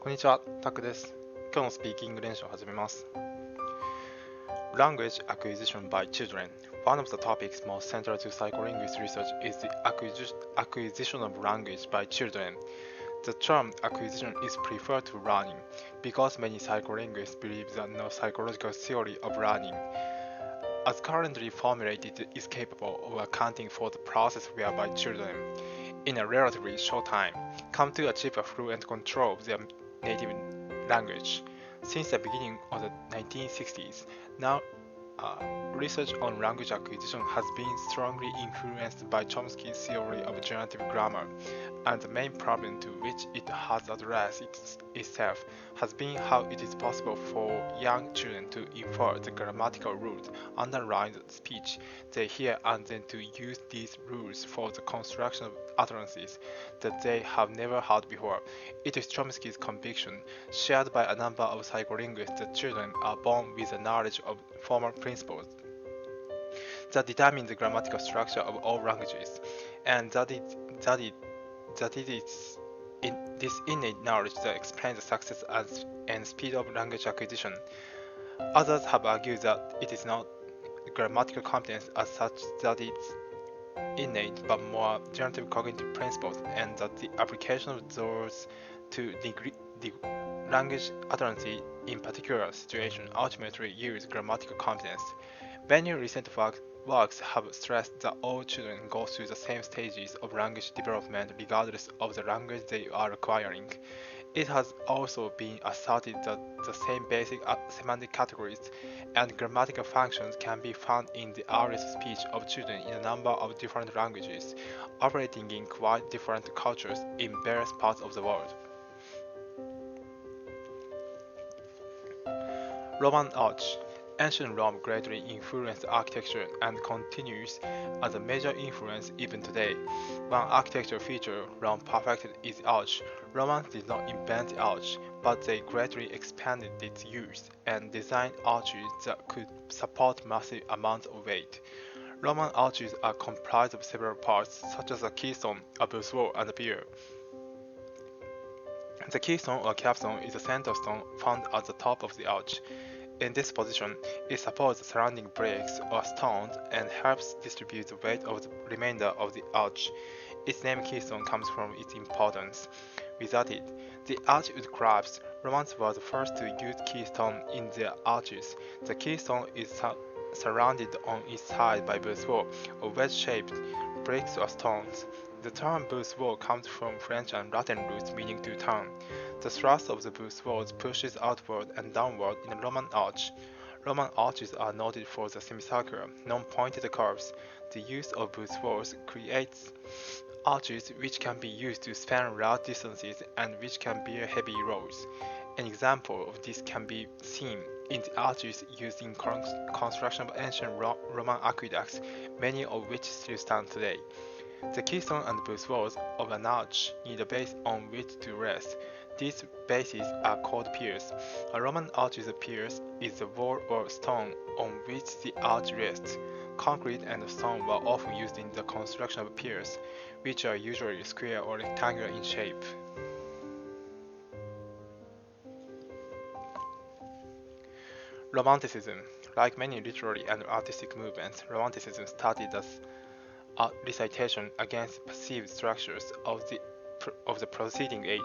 こんにちは、タクです。今日のスピーキング練習を始めます。Language acquisition by children. One of the topics most central to psycholinguist research is the acquisition of language by children. The term acquisition is preferred to learning because many psycholinguists believe that no psychological theory of learning, as currently formulated, is capable of accounting for the process whereby children, in a relatively short time, come to achieve a fluent control of their native language. Since the beginning of the 1960s, now research on language acquisition has been strongly influenced by Chomsky's theory of generative grammar, and the main problem to which it has addressed itself has been how it is possible for young children to infer the grammatical rules underlying the speech they hear and then to use these rules for the construction of utterances that they have never heard before. It is Chomsky's conviction, shared by a number of psycholinguists, that children are born with a knowledge of formal principles that determine the grammatical structure of all languages, and that it is in this innate knowledge that explains the success and speed of language acquisition. Others have argued that it is not grammatical competence as such that it's innate but more generative cognitive principles, and that the application of those to the language utterances in particular situation ultimately yields grammatical competence. Many recent works have stressed that all children go through the same stages of language development regardless of the language they are acquiring. It has also been asserted that the same basic semantic categories and grammatical functions can be found in the earliest speech of children in a number of different languages, operating in quite different cultures in various parts of the world. Roman arch. Ancient Rome greatly influenced architecture and continues as a major influence even today. One architectural feature Rome perfected is the arch. Romans did not invent the arch, but they greatly expanded its use and designed arches that could support massive amounts of weight. Roman arches are comprised of several parts, such as a keystone, a bourgeois, and a pier. The keystone or capstone is the center stone found at the top of the arch. In this position, it supports the surrounding bricks or stones and helps distribute the weight of the remainder of the arch. Its name keystone comes from its importance. Without it, the arch would collapse. Romans were the first to use keystone in their arches. The keystone is surrounded on its side by bourgeois or wedge-shaped bricks or stones. The term bourgeois comes from French and Latin roots meaning to turn. The thrust of the bourgeois pushes outward and downward in a Roman arch. Roman arches are noted for the semicircular, non-pointed curves. The use of bourgeois creates arches which can be used to span large distances and which can bear heavy loads. An example of this can be seen in the arches used in construction of ancient Roman aqueducts, many of which still stand today. The keystone and bourgeois of an arch need a base on which to rest. These bases are called piers. A Roman arch's piers is the wall or stone on which the arch rests. Concrete and stone were often used in the construction of piers, which are usually square or rectangular in shape. Romanticism. Like many literary and artistic movements, Romanticism started as a recitation against perceived structures of the preceding age.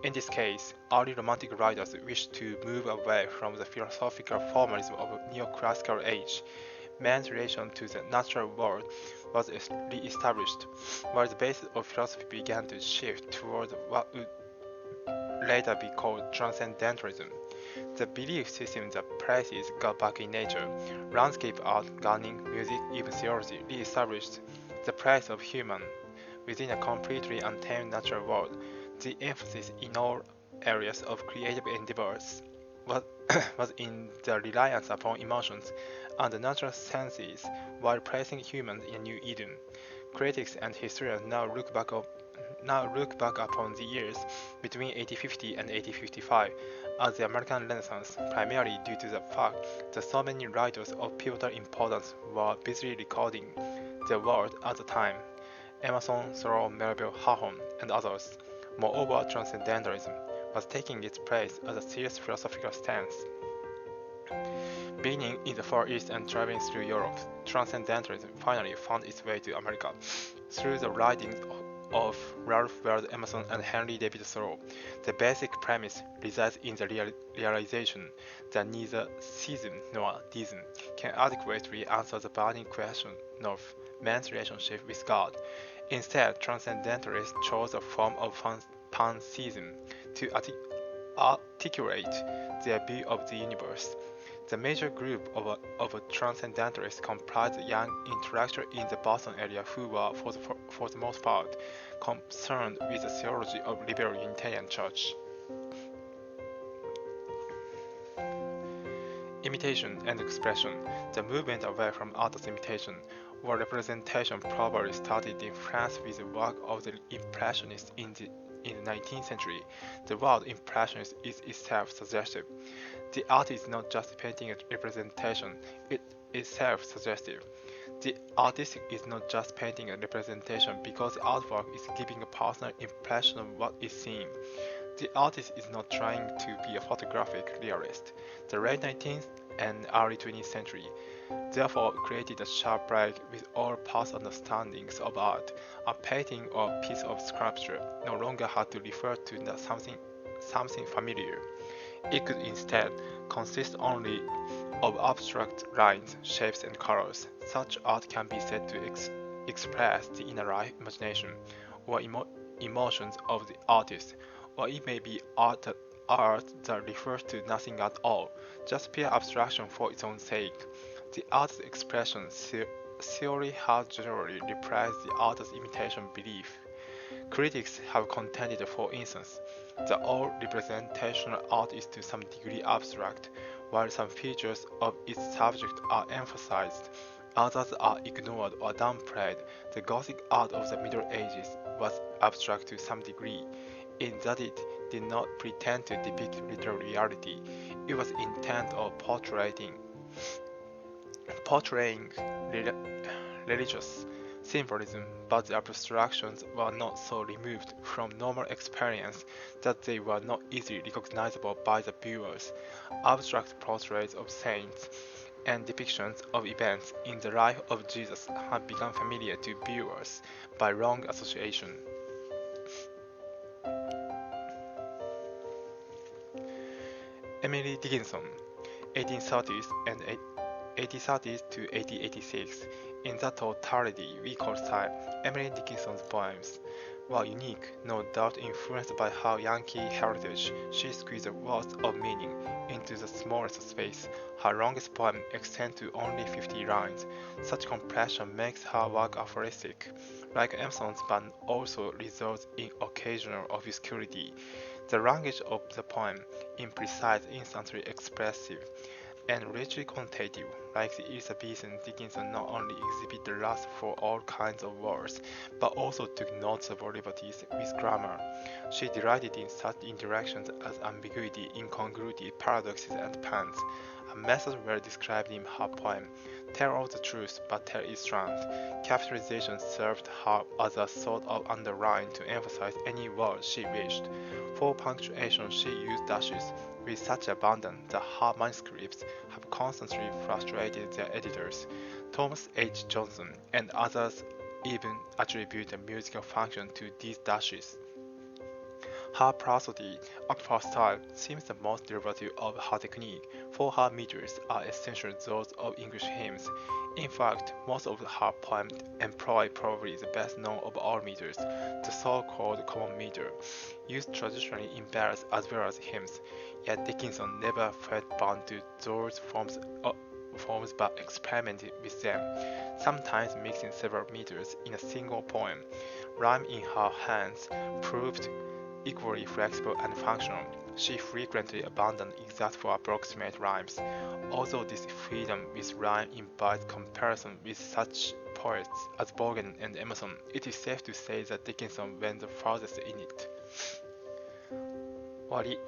In this case, early Romantic writers wished to move away from the philosophical formalism of neoclassical age. Man's relation to the natural world was re-established, while the basis of philosophy began to shift toward what would later be called transcendentalism. The belief system that places God back in nature, landscape art, gardening, music, even theology re-established the place of human within a completely untamed natural world. The emphasis in all areas of creative endeavors was in the reliance upon emotions and the natural senses while placing humans in a new Eden. Critics and historians now look back upon the years between 1850 and 1855 as the American Renaissance, primarily due to the fact that so many writers of pivotal importance were busily recording the world at the time. Emerson, Thoreau, Melville, Hawthorne, and others. Moreover, transcendentalism, was taking its place as a serious philosophical stance. Beginning in the Far East and traveling through Europe, transcendentalism finally found its way to America through the writings of Ralph Waldo Emerson and Henry David Thoreau. The basic premise resides in the realization that neither theism nor deism can adequately answer the burning question of man's relationship with God. Instead, transcendentalists chose a form of pantheism to articulate their view of the universe. The major group of transcendentalists comprised young intellectuals in the Boston area who were, for the most part, concerned with the theology of liberal Unitarian Church. Imitation and expression. The movement away from artist imitation or representation probably started in France with the work of the Impressionists in the 19th century. The word impressionist is itself suggestive. The art is not just painting a representation, it is self-suggestive. The artist is not just painting a representation because the artwork is giving a personal impression of what is seen. The artist is not trying to be a photographic realist. The late 19th and early 20th century therefore created a sharp break with all past understandings of art. A painting or piece of sculpture no longer had to refer to something familiar. It could instead consist only of abstract lines, shapes, and colors. Such art can be said to express the inner life, imagination, or emotions of the artist, or it may be art that refers to nothing at all, just pure abstraction for its own sake. The artist's expression theory has generally replaced the artist's imitation belief. Critics have contended, for instance, that all representational art is to some degree abstract, while some features of its subject are emphasized, others are ignored or downplayed. The Gothic art of the Middle Ages was abstract to some degree, in that it did not pretend to depict literal reality. It was intent of portraying religious symbolism, but the abstractions were not so removed from normal experience that they were not easily recognizable by the viewers. Abstract portraits of saints and depictions of events in the life of Jesus have become familiar to viewers by long association. Emily Dickinson, 1830s and 1830s to 1886. In that totality we call style, Emily Dickinson's poems were unique, no doubt influenced by her Yankee heritage. She squeezed words of meaning into the smallest space. Her longest poem extends to only 50 lines. Such compression makes her work aphoristic, like Emerson's, but also results in occasional obscurity. The language of the poem, imprecise, instantly expressive, and richly quantitative, like the Elizabethan Dickinson not only exhibit the lust for all kinds of words, but also took noticeable liberties with grammar. She delighted in such interactions as ambiguity, incongruity, paradoxes, and puns, a method well described in her poem. Tell all the truth, but tell it strength. Capitalization served her as a sort of underline to emphasize any word she wished. For punctuation, she used dashes with such abundance that her manuscripts have constantly frustrated their editors. Thomas H. Johnson and others even attribute a musical function to these dashes. Her prosody, octave style, seems the most derivative of her technique, for her meters are essentially those of English hymns. In fact, most of her poems employ probably the best known of all meters, the so-called common meter, used traditionally in ballads as well as hymns. Yet Dickinson never felt bound to those forms but experimented with them, sometimes mixing several meters in a single poem. Rhyme in her hands proved equally flexible and functional. She frequently abandoned exact or approximate rhymes. Although this freedom with rhyme implies comparison with such poets as Vaughan and Emerson, it is safe to say that Dickinson went the farthest in it. 終わり。